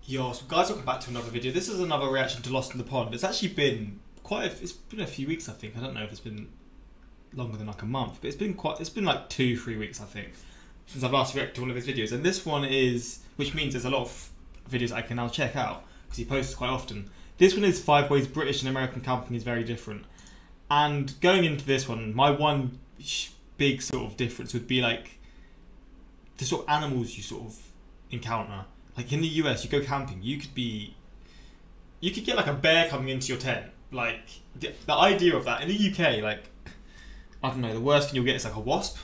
Yo, so guys, welcome back to another video. This is another reaction to Lost in the Pond. It's actually been it's been a few weeks, I think. I don't know if it's been longer than like a month, but it's been like 2-3 weeks, I think, since I've last reacted to one of his videos. And this one is, which means there's a lot of videos I can now check out because he posts quite often. This one is 5 ways British and American camping is very different. And going into this one, my one big sort of difference would be like the sort of animals you sort of encounter. Like in the US, you go camping, you could get like a bear coming into your tent. Like the idea of that in the UK, like I don't know, the worst thing you'll get is like a wasp.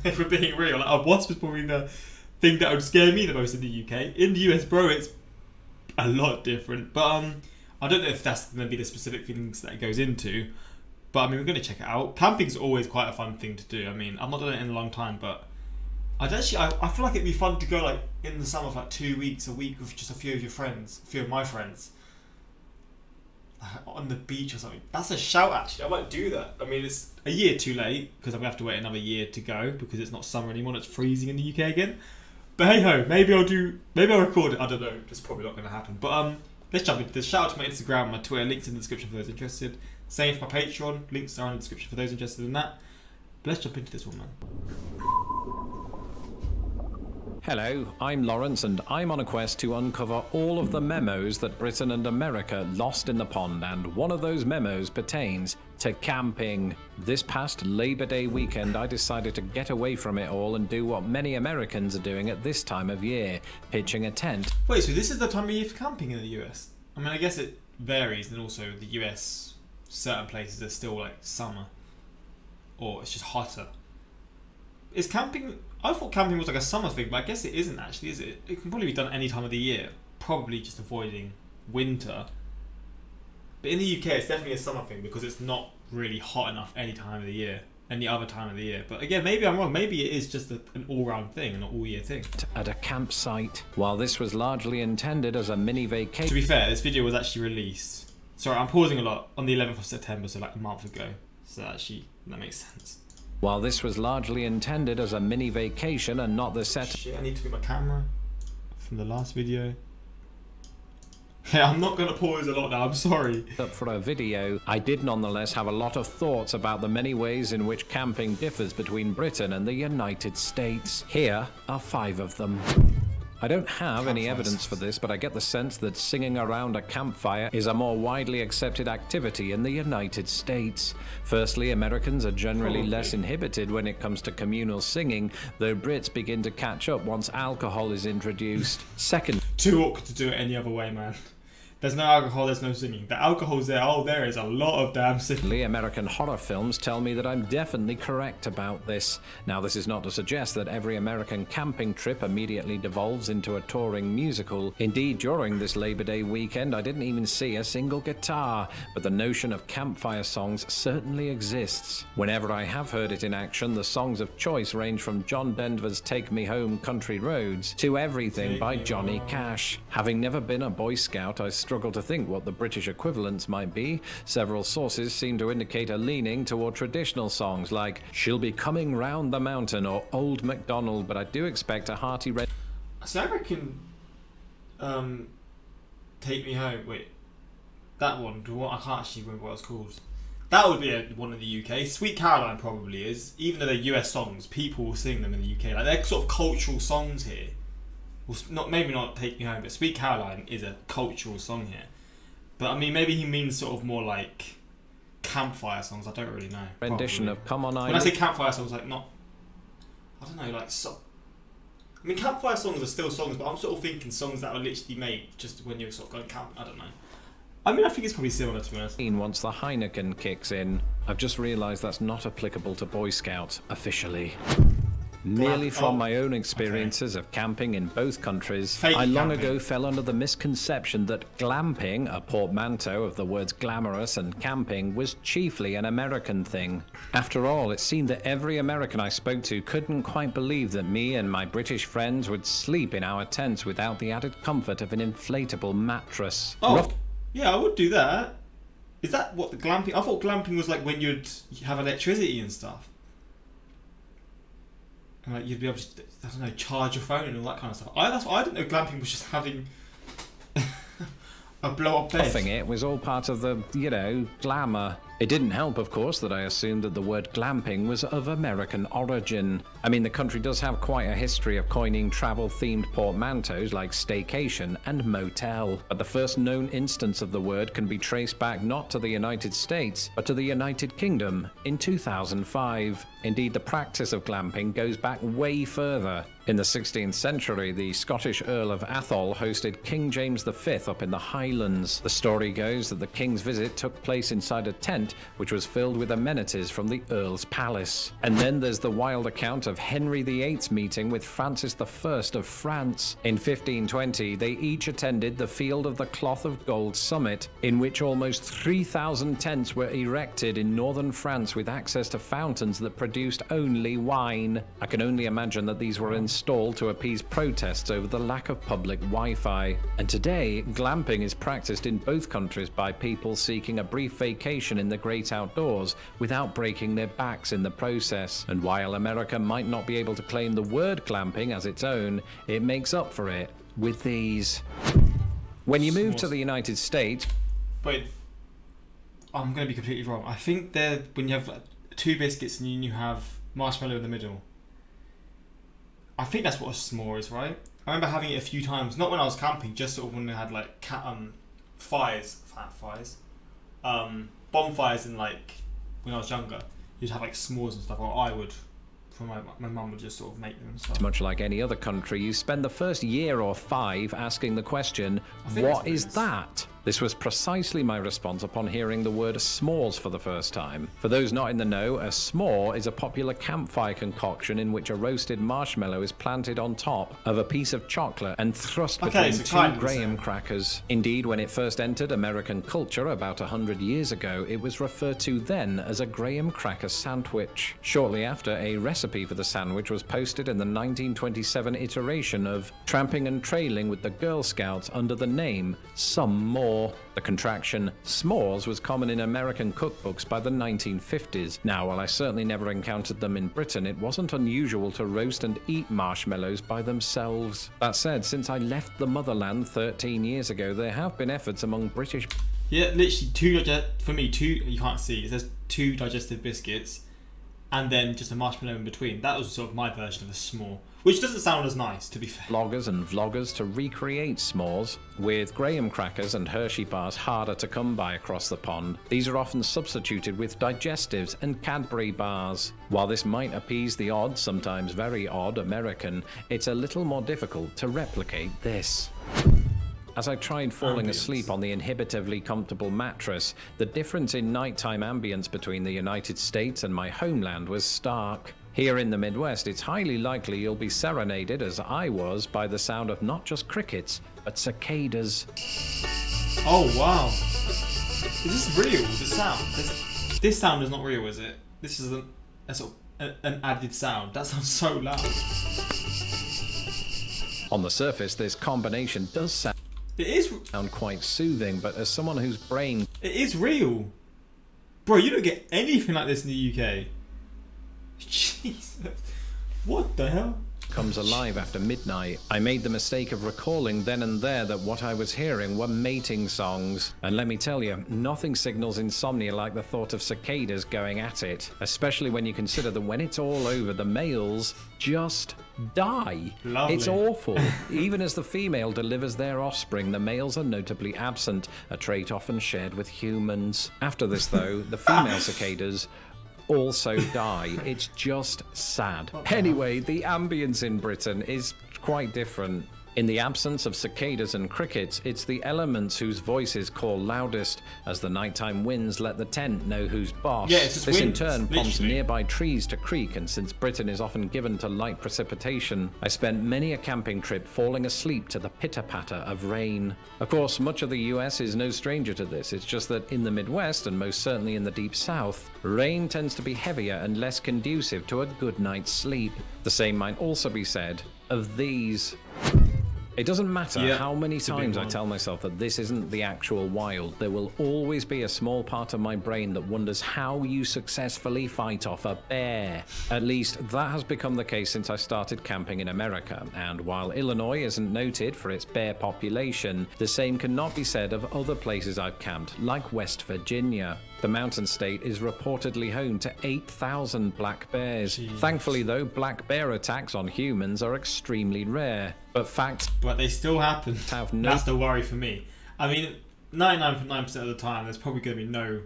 If we're being real, like, a wasp is probably the thing that would scare me the most in the UK. In the US, bro, it's a lot different. But I don't know if that's going to be the specific things that it goes into. But I mean, we're going to check it out. Camping's always quite a fun thing to do. I mean, I've not done it in a long time, but I feel like it'd be fun to go like in the summer for like 2 weeks, a week with just a few of your friends, a few of my friends, on the beach or something. That's a shout, actually. I might do that. I mean, it's a year too late because I'm gonna have to wait another year to go because it's not summer anymore. It's freezing in the UK again. But hey ho, maybe I'll record it. I don't know. It's probably not gonna happen. But let's jump into this. Shout out to my Instagram, my Twitter. Links in the description for those interested. Same for my Patreon. Links are in the description for those interested in that. But let's jump into this one, man. Hello, I'm Lawrence and I'm on a quest to uncover all of the memos that Britain and America lost in the pond, and one of those memos pertains to camping. This past Labor Day weekend I decided to get away from it all and do what many Americans are doing at this time of year, pitching a tent. Wait, so this is the time of year for camping in the US? I mean, I guess it varies, and also the US, certain places are still like summer, or it's just hotter. Is camping... I thought camping was like a summer thing, but I guess it isn't actually, is it? It can probably be done any time of the year. Probably just avoiding winter. But in the UK, it's definitely a summer thing because it's not really hot enough any time of the year, any other time of the year. But again, maybe I'm wrong. Maybe it is just an all-round thing, an all-year thing. At a campsite. While this was largely intended as a mini vacation... To be fair, this video was actually released... Sorry, I'm pausing a lot. On the 11th of September, so like a month ago. So actually, that makes sense. While this was largely intended as a mini vacation and not the set... Shit, I need to get my camera from the last video. Yeah, I'm not going to pause a lot now, I'm sorry. Up for a video, I did nonetheless have a lot of thoughts about the many ways in which camping differs between Britain and the United States. Here are 5 of them. I don't have any evidence for this, but I get the sense that singing around a campfire is a more widely accepted activity in the United States. Firstly, Americans are generally less inhibited when it comes to communal singing, though Brits begin to catch up once alcohol is introduced. Second, too awkward to do it any other way, man. There's no alcohol, there's no singing. The alcohol's there. Oh, there is a lot of damn singing. American horror films tell me that I'm definitely correct about this. Now, this is not to suggest that every American camping trip immediately devolves into a touring musical. Indeed, during this Labor Day weekend, I didn't even see a single guitar, but the notion of campfire songs certainly exists. Whenever I have heard it in action, the songs of choice range from John Denver's Take Me Home, Country Roads to Everything by Johnny Cash. Having never been a Boy Scout, I struggle to think what the British equivalents might be. Several sources seem to indicate a leaning toward traditional songs like She'll Be Coming Round the Mountain or Old MacDonald, but I do expect a hearty red... So I reckon Take Me Home, wait, that one, I can't actually remember what it's called. That would be one in the UK. Sweet Caroline probably is. Even though they're US songs, people will sing them in the UK. Like, they're sort of cultural songs here. Well, maybe not Take Me Home, but Sweet Caroline is a cultural song here. But I mean, maybe he means sort of more like campfire songs. I don't really know. Rendition of Come On When I say campfire songs, like not, I don't know, like I mean, campfire songs are still songs, but I'm sort of thinking songs that are literally made just when you're sort of going camp. I don't know. I mean, I think it's probably similar, to be honest. Once the Heineken kicks in, I've just realised that's not applicable to Boy Scouts officially. Merely from my own experiences of camping in both countries, I long ago fell under the misconception that glamping, a portmanteau of the words glamorous and camping, was chiefly an American thing. After all, it seemed that every American I spoke to couldn't quite believe that me and my British friends would sleep in our tents without the added comfort of an inflatable mattress. Oh, yeah, I would do that. Is that what the glamping... I thought glamping was like when you'd have electricity and stuff. and like you'd be able to, I don't know, charge your phone and all that kind of stuff. I didn't know glamping was just having a blow-up bed. Offing it was all part of the, you know, glamour. It didn't help, of course, that I assumed that the word glamping was of American origin. I mean, the country does have quite a history of coining travel-themed portmanteaus like staycation and motel. But the first known instance of the word can be traced back not to the United States, but to the United Kingdom in 2005. Indeed, the practice of glamping goes back way further. In the 16th century, the Scottish Earl of Atholl hosted King James V up in the Highlands. The story goes that the king's visit took place inside a tent which was filled with amenities from the Earl's palace. And then there's the wild account of Henry VIII's meeting with Francis I of France. In 1520, they each attended the Field of the Cloth of Gold summit, in which almost 3,000 tents were erected in northern France with access to fountains that produced only wine. I can only imagine that these were installed to appease protests over the lack of public Wi-Fi. And today, glamping is practiced in both countries by people seeking a brief vacation in the great outdoors without breaking their backs in the process. And while America might not be able to claim the word glamping as its own, it makes up for it with these. When you move to the United States... Wait, I'm going to be completely wrong. I think they're, when you have two biscuits and you have marshmallow in the middle. I think that's what a s'more is, right? I remember having it a few times, not when I was camping, just sort of when they had like bonfires, and like when I was younger, you'd have like s'mores and stuff, or I would. From my mum would just sort of make them and stuff. Much like any other country, you spend the first year or 5 asking the question, what is that? This was precisely my response upon hearing the word s'mores for the first time. For those not in the know, a s'more is a popular campfire concoction in which a roasted marshmallow is planted on top of a piece of chocolate and thrust between 2 graham crackers. Indeed, when it first entered American culture about 100 years ago, it was referred to then as a graham cracker sandwich. Shortly after, a recipe for the sandwich was posted in the 1927 iteration of Tramping and Trailing with the Girl Scouts under the name Some More. The contraction s'mores was common in American cookbooks by the 1950s. Now, while I certainly never encountered them in Britain, it wasn't unusual to roast and eat marshmallows by themselves. That said, since I left the motherland 13 years ago, there have been efforts among British... Yeah, literally for me, you can't see, it says 2 digestive biscuits and then just a marshmallow in between. That was sort of my version of a s'more, which doesn't sound as nice, to be fair. Bloggers and vloggers to recreate s'mores, with graham crackers and Hershey bars harder to come by across the pond. These are often substituted with digestives and Cadbury bars. While this might appease the odd, sometimes very odd, American, it's a little more difficult to replicate this. As I tried falling asleep on the inhibitively comfortable mattress, the difference in nighttime ambience between the United States and my homeland was stark. Here in the Midwest, it's highly likely you'll be serenaded, as I was, by the sound of not just crickets, but cicadas. Oh, wow. Is this real, the sound? This sound is not real, is it? This is an added sound. That sounds so loud. On the surface, this combination does sound quite soothing, but as someone whose brain... It is real. Bro, you don't get anything like this in the UK. Jesus. What the hell? Comes alive after midnight. I made the mistake of recalling then and there that what I was hearing were mating songs. And let me tell you, nothing signals insomnia like the thought of cicadas going at it. Especially when you consider that when it's all over, the males just die. Lovely. It's awful. Even as the female delivers their offspring, the males are notably absent, a trait often shared with humans. After this, though, the female cicadas also die. It's just sad. Anyway, the ambience in Britain is quite different. In the absence of cicadas and crickets, it's the elements whose voices call loudest as the nighttime winds let the tent know who's boss. Yeah, it's just this winds, in turn prompts literally nearby trees to creak, and since Britain is often given to light precipitation, I spent many a camping trip falling asleep to the pitter-patter of rain. Of course, much of the US is no stranger to this. It's just that in the Midwest, and most certainly in the Deep South, rain tends to be heavier and less conducive to a good night's sleep. The same might also be said of these. It doesn't matter how many it's a big times I one. tell myself that this isn't the actual wild, there will always be a small part of my brain that wonders how you successfully fight off a bear. At least that has become the case since I started camping in America, and while Illinois isn't noted for its bear population, the same cannot be said of other places I've camped, like West Virginia. The mountain state is reportedly home to 8,000 black bears. Jeez. Thankfully though, black bear attacks on humans are extremely rare. But they still happen. Have no. That's the worry for me. I mean, 99.9% of the time, there's probably going to be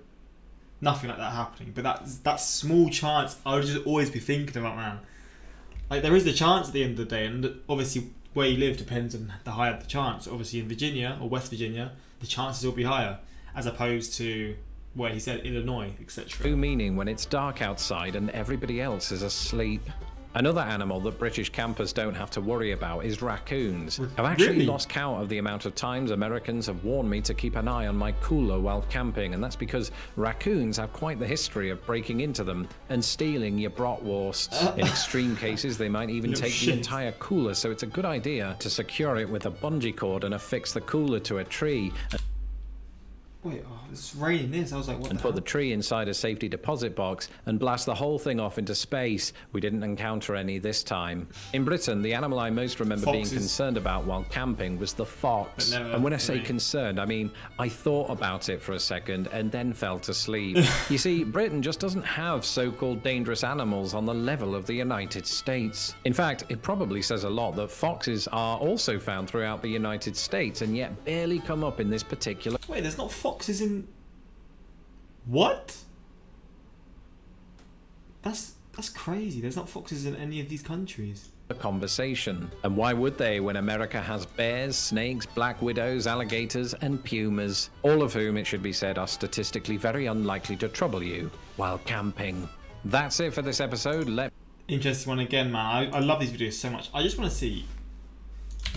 nothing like that happening. But that small chance, I would just always be thinking about, man. Like, there is the chance at the end of the day, and obviously where you live depends on the higher the chance. Obviously in Virginia or West Virginia, the chances will be higher, as opposed to where he said Illinois, etc. True meaning when it's dark outside and everybody else is asleep. Another animal that British campers don't have to worry about is raccoons. I've actually lost count of the amount of times Americans have warned me to keep an eye on my cooler while camping, and that's because raccoons have quite the history of breaking into them and stealing your bratwursts. In extreme cases, they might even take the entire cooler, so it's a good idea to secure it with a bungee cord and affix the cooler to a tree. Wait, it's raining this. I was like, what? And put the tree inside a safety deposit box and blast the whole thing off into space. We didn't encounter any this time. In Britain, the animal I most remember being concerned about while camping was the fox. And when I say concerned, I mean I thought about it for a second and then fell to sleep. You see, Britain just doesn't have so-called dangerous animals on the level of the United States. In fact, it probably says a lot that foxes are also found throughout the United States and yet barely come up in this particular... Wait, there's not foxes in... What? That's crazy. There's not foxes in any of these countries. A conversation. And why would they when America has bears, snakes, black widows, alligators and pumas, all of whom, it should be said, are statistically very unlikely to trouble you while camping. That's it for this episode. Interesting one again, man. I love these videos so much. I just want to see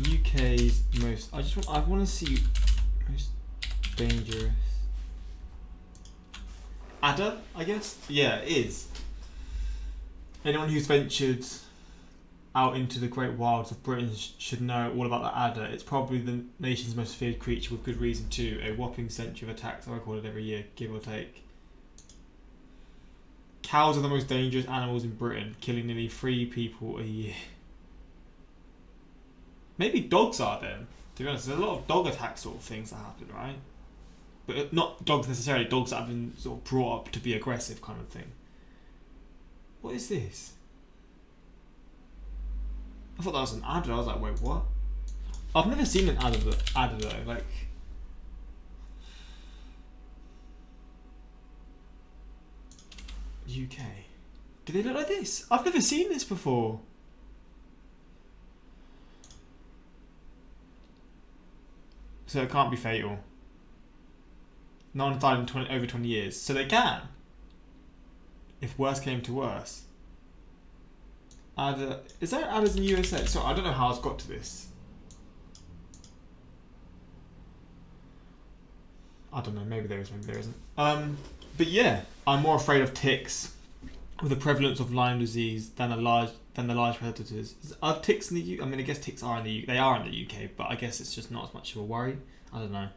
UK's most... I want to see most dangerous adder, I guess. Yeah, it is. Anyone who's ventured out into the great wilds of Britain should know all about the adder. It's probably the nation's most feared creature, with good reason too. A whopping century of attacks are recorded every year, give or take. Cows are the most dangerous animals in Britain, killing nearly 3 people a year. Maybe dogs are then. To be honest, there's a lot of dog attack sort of things that happen, right? But not dogs necessarily, dogs that have been sort of brought up to be aggressive kind of thing. What is this? I thought that was an adder. I was like, wait, what? I've never seen an adder though. Like, UK. Do they look like this? I've never seen this before. So it can't be fatal. No one died in over 20 years. So they can. If worse came to worse. Adder. Is there adders in the USA? Sorry, I don't know how I've got to this. I don't know. Maybe there is, maybe there isn't. But yeah, I'm more afraid of ticks with the prevalence of Lyme disease than the large predators. Are ticks in the UK? I mean, I guess ticks are in the UK. They are in the UK, but I guess it's just not as much of a worry. I don't know.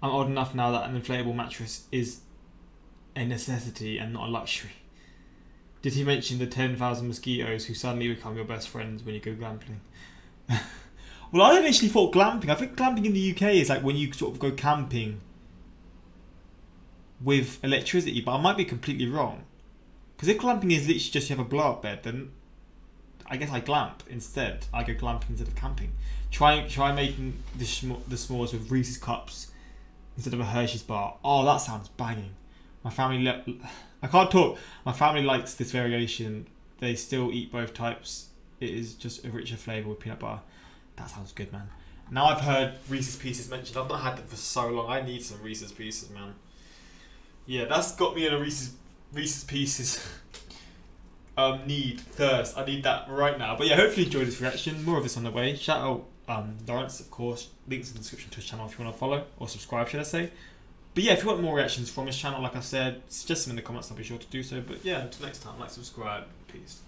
I'm old enough now that an inflatable mattress is a necessity and not a luxury. Did he mention the 10,000 mosquitoes who suddenly become your best friends when you go glamping? Well, I initially thought glamping. I think glamping in the UK is like when you sort of go camping with electricity, but I might be completely wrong. Because if glamping is literally just you have a blow-up bed, then I guess I glamp instead. I go glamping instead of camping. Try making the s'mores with Reese's cups instead of a Hershey's bar. Oh, that sounds banging. My family... I can't talk. My family likes this variation. They still eat both types. It is just a richer flavour with peanut butter. That sounds good, man. Now I've heard Reese's Pieces mentioned. I've not had them for so long. I need some Reese's Pieces, man. Yeah, that's got me in a Reese's Pieces thirst. I need that right now. But yeah, hopefully you enjoyed this reaction. More of this on the way. Shout out Lawrence, of course. Links in the description to his channel if you want to follow or subscribe, should I say. But yeah, if you want more reactions from his channel, like I said, suggest them in the comments. I'll be sure to do so. But yeah, until next time, like, subscribe. Peace.